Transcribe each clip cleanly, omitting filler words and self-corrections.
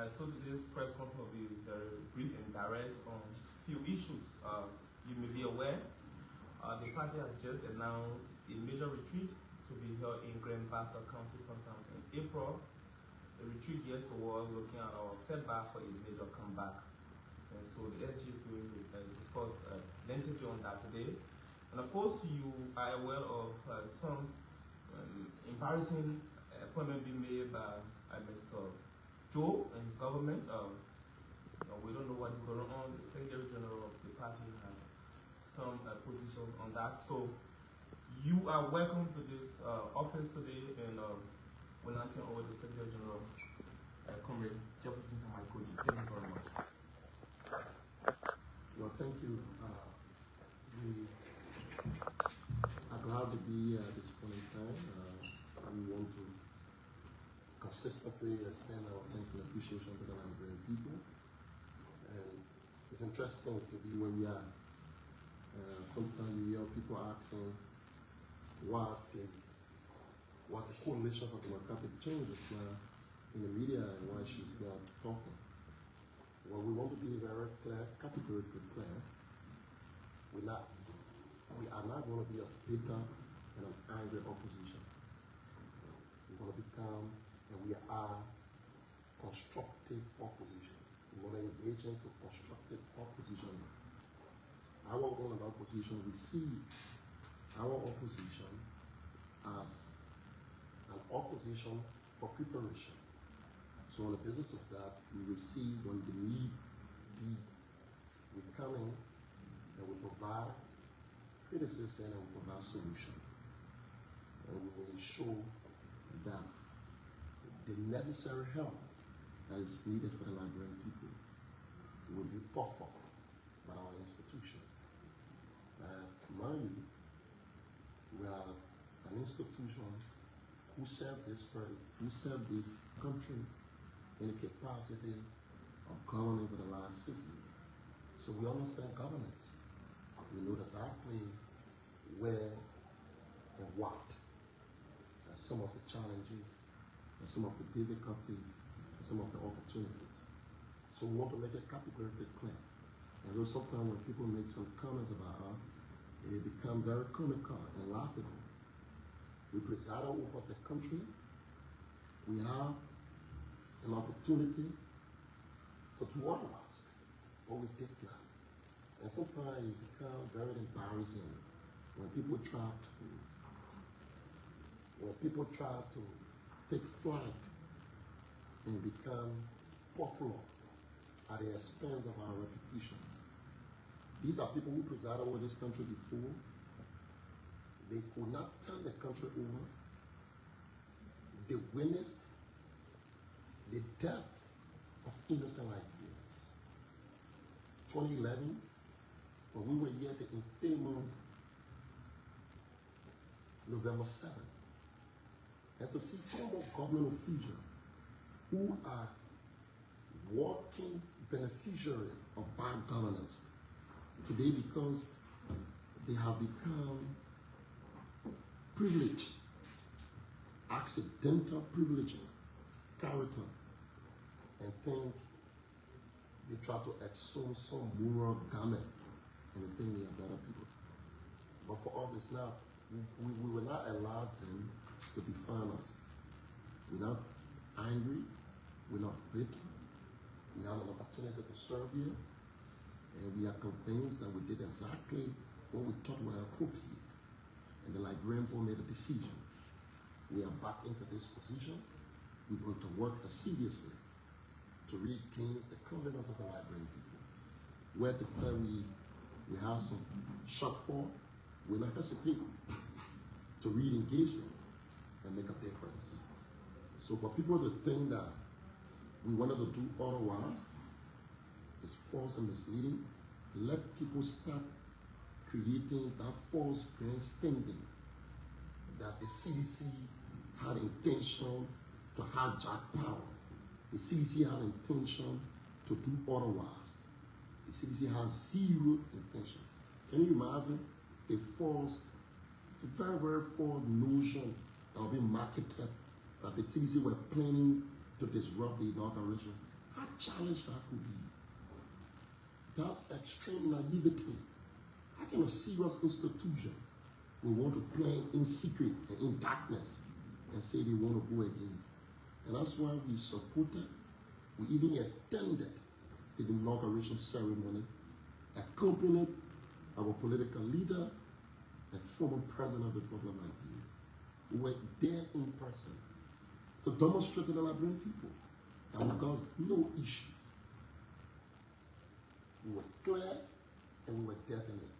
So today's press conference will be very brief and direct on a few issues. As you may be aware, the party has just announced a major retreat to be held in Grand Bassa County sometime in April. The retreat geared towards looking at our setback for a major comeback. And so the SG is going to discuss lengthily on that today. And of course, you are aware of some embarrassing appointment being made by Mr. Joe and his government. We don't know what is going on. The Secretary General of the party has some position on that. So you are welcome to this office today, and we'll now turn over to the Secretary General, Comrade Jefferson and Koijee. Thank you very much. Well, thank you. We are glad to be at this point in time. We want to consistently extend our thanks and appreciation to the Nigerian people. And it's interesting to be where we are. Sometimes you hear people asking what the coalition for democratic change is now in the media and why she's not talking. Well, we want to be very clear, categorically clear. We are not going to be a bitter and an angry opposition. We're going to become, and we are, constructive opposition. We want to engage into constructive opposition. Our goal in opposition, we see our opposition as an opposition for preparation. So on the basis of that, we will see when the need be, we come in and we provide criticism and we provide solution. And we will ensure that the necessary help that is needed for the Nigerian people will be offered by our institution. Mind you, we are an institution who served this country in the capacity of governing for the last 60 years. So we understand governance. We know exactly where and what, and some of the challenges, and some of the difficulties, and some of the opportunities. So we want to make it categorically clear. And though sometimes when people make some comments about us, it become very comical and laughable. We preside over the country. We have an opportunity to do otherwise, but we did not. And sometimes it becomes very embarrassing when people try to take flight and become popular at the expense of our reputation. These are people who presided over this country before. They could not turn the country over. They witnessed the death of innocent Nigerians. 2011, when we were here, the infamous November 7th, and to see former government officials who are working beneficiaries of bad governance today because they have become privileged, accidental privileges, character, and think they try to assume some moral garment and they think they are better people. But for us, it's not. We will not allow them to define us. We're not angry. We're not bitter. We have an opportunity to serve you. And we are convinced that we did exactly what we thought were appropriate. And the Liberian board made a decision. We are back into this position. We're going to work assiduously to regain the confidence of the Liberian people. Where the we have some shortfall, we not hesitate to re-engage them and make a difference. So for people to think that we wanted to do otherwise, it's false and misleading. Let people start creating that false grandstanding that the CDC had intention to hijack power. The CDC had intention to do otherwise. The CDC has zero intention. Can you imagine a very, very false notion that was being marketed that the CDC were planning to disrupt the inauguration? challenge that could be. That's extreme naivety. How can a serious institution will want to plan in secret and in darkness and say they want to go against? And that's why we supported, we even attended the inauguration ceremony, accompanied our political leader and former president of the Republic of Nigeria. We were there in person to demonstrate to the Liberian people that we got no issue. We were clear and we were definite.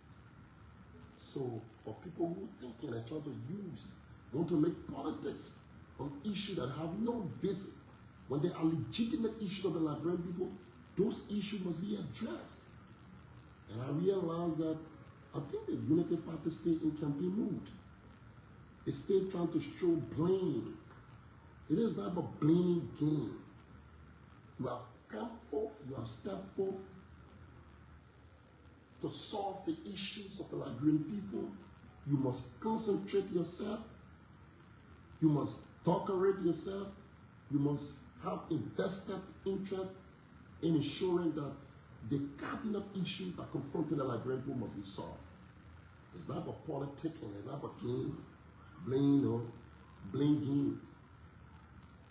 So for people who thinking and try to want to make politics on issues that have no basis, when there are legitimate issues of the Liberian people, those issues must be addressed. And I realized that I think the Unity Party stayed in campaign mood. They stayed trying to show blame. It is not about blaming game. You have come forth, you have stepped forth to solve the issues of the Liberian people. You must concentrate yourself. You must decorate yourself. You must have invested interest in ensuring that the cardinal issues that confronting the Liberian people must be solved. It's not about politicking, it's not about game, blame or blame games.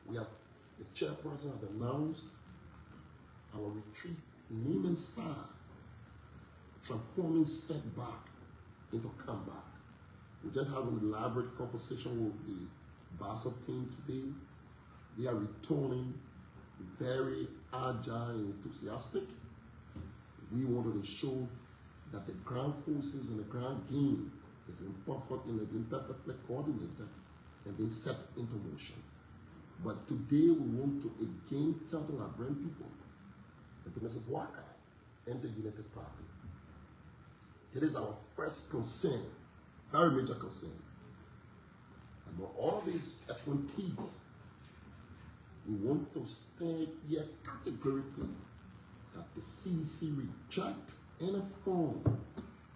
We have, the chairperson have announced our retreat name and style, transforming setback into comeback. We just had an elaborate conversation with the Basel team today. They are returning very agile and enthusiastic. We wanted to show that the ground forces and the ground game is imperfectly coordinated and being set into motion. But today we want to again tell the Liberian people that Mr. Bwaka and the United Party. It is our first concern, very major concern. And with all these F1Ts, we want to stand here categorically that the CDC reject any form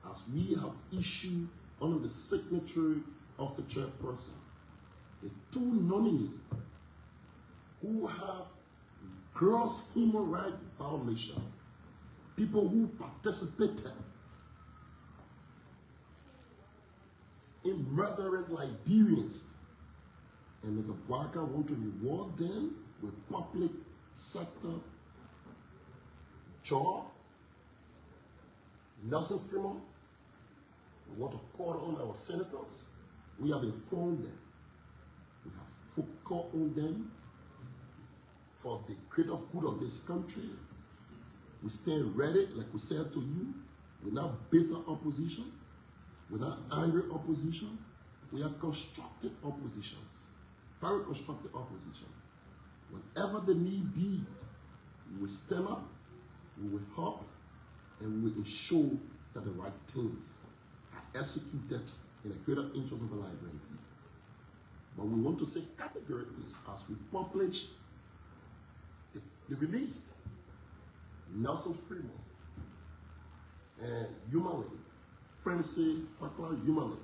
as we have issued under the signature of the chairperson, the two nominees who have gross human rights violation, people who participated in murdering Liberians. And Mr. Bwaka want to reward them with public sector job. Nelson Fremont, we want to call on our senators. We have informed them. We have focused on them for the greater good of this country. We stand ready, like we said to you. We're not bitter opposition. We're not angry opposition. We are constructive oppositions. Very constructive opposition. Whenever the need be, we will stand up, we will help, and we will ensure that the right things are executed in the greater interest of the Liberian people. But we want to say categorically, as we publish the release, Nelson Fremont and Humanly, Francis Humanly,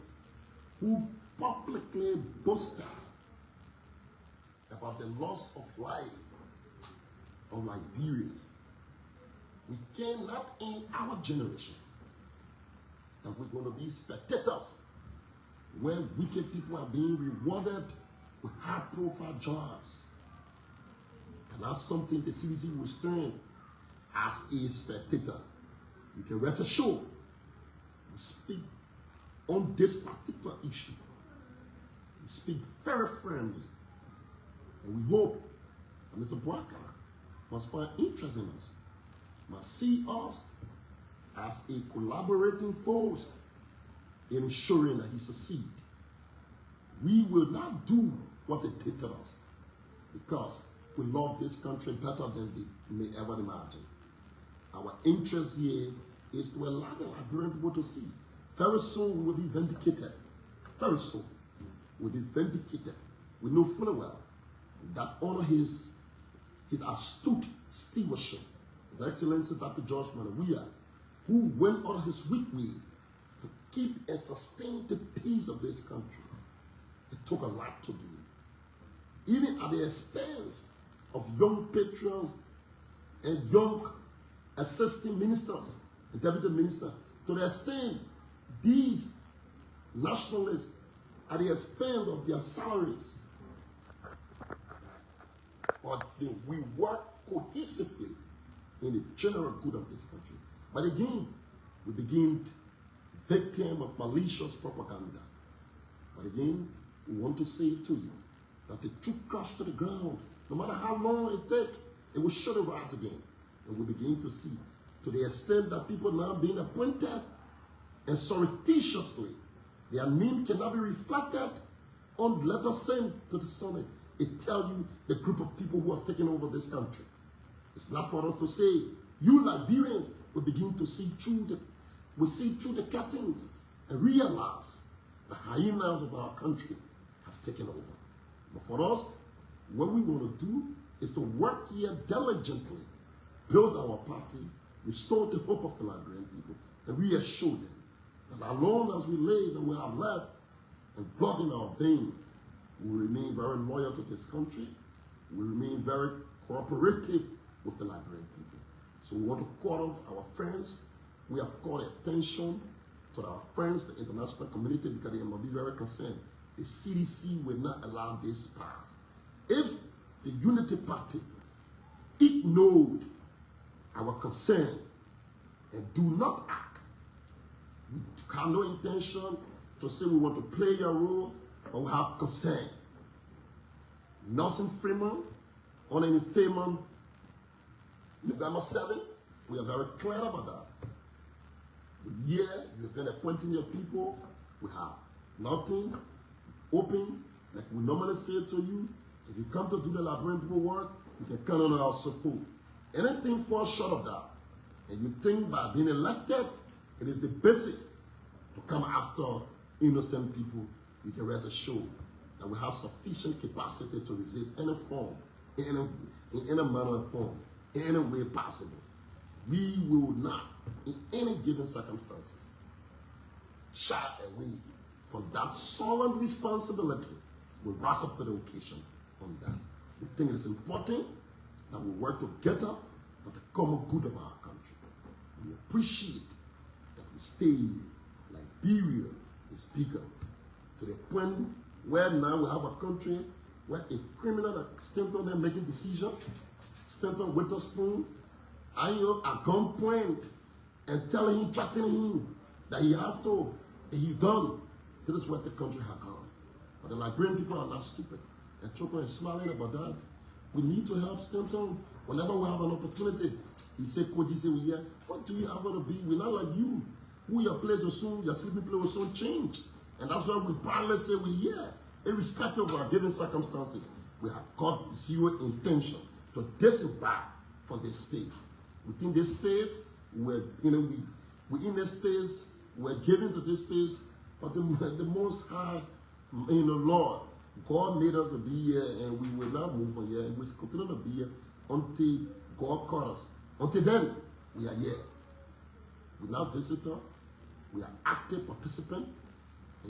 who publicly boasted about the loss of life of Liberians. We cannot in our generation that we're going to be spectators where wicked people are being rewarded with high-profile jobs. And that's something the CDC will stand as a spectator. You can rest assured we speak on this particular issue. We speak very firmly. And we hope that Mr. Bwaka must find interest in us, must see us as a collaborating force in ensuring that he succeeds. We will not do what they did to us because we love this country better than they may ever imagine. Our interest here is to allow the Liberian people to see. Very soon we will be vindicated. Very soon we will be vindicated. We know fully well that under his astute stewardship, His Excellency Dr. George Manawiya, who went on his weak way to keep and sustain the peace of this country. It took a lot to do. Even at the expense of young patriots and young assisting ministers and deputy ministers, to the extent these nationalists, at the expense of their salaries, but we work cohesively in the general good of this country. But again, we begin victim of malicious propaganda. But again, we want to say to you that the truth crashed to the ground. No matter how long it takes, it will surely rise again. And we begin to see, to the extent that people now being appointed, and surreptitiously, their name cannot be reflected on the letter sent to the Senate. It tells you the group of people who have taken over this country. It's not for us to say, you Liberians will begin to see through the curtains and realize the hyenas of our country have taken over. But for us, what we want to do is to work here diligently, build our party, restore the hope of the Liberian people, and reassure them that as long as we live and we have left and blood in our veins, we remain very loyal to this country. We remain very cooperative with the Liberian people. So we want to call off our friends. We have called attention to our friends, the international community, because they must be very concerned. The CDC will not allow this pass. If the Unity Party ignored our concern and do not act, we have no intention to say we want to play a role, or we have concern. Nelson Freeman, on an infamous November 7, we are very clear about that. The year you've been appointing your people, we have nothing open, like we normally say to you. If you come to do the Liberian people work, you can count on our support. Anything falls short of that, and you think by being elected, it is the basis to come after innocent people, you can rest assured that we have sufficient capacity to resist any form, in any manner or form, in any way possible. We will not, in any given circumstances, shy away from that solemn responsibility. We rise up to the occasion on that. We think it is important that we work together for the common good of our country. We appreciate that we stay Liberia is bigger, to the point where now we have a country where a criminal that stands on there making decisions, stands on with a spoon, at gunpoint, and telling him, threatening him that he have to, he's done. This is where the country has gone. But the Liberian people are not stupid. They're choking and smiling about that. We need to help Stanton. Whenever we have an opportunity, he said, Koijee said, yeah, what do you have to be? We're not like you. Who your place will soon, your sleeping place will soon change. And that's why we proudly say we're here. Irrespective of our given circumstances, we have got zero intention to disembark from this space. Within this space, we're in this space, we're given to this space, but the Most High, Lord, God made us to be here, and we will not move from here, and we continue to be here until God called us. Until then, we are here. We're not visitor. We are active participant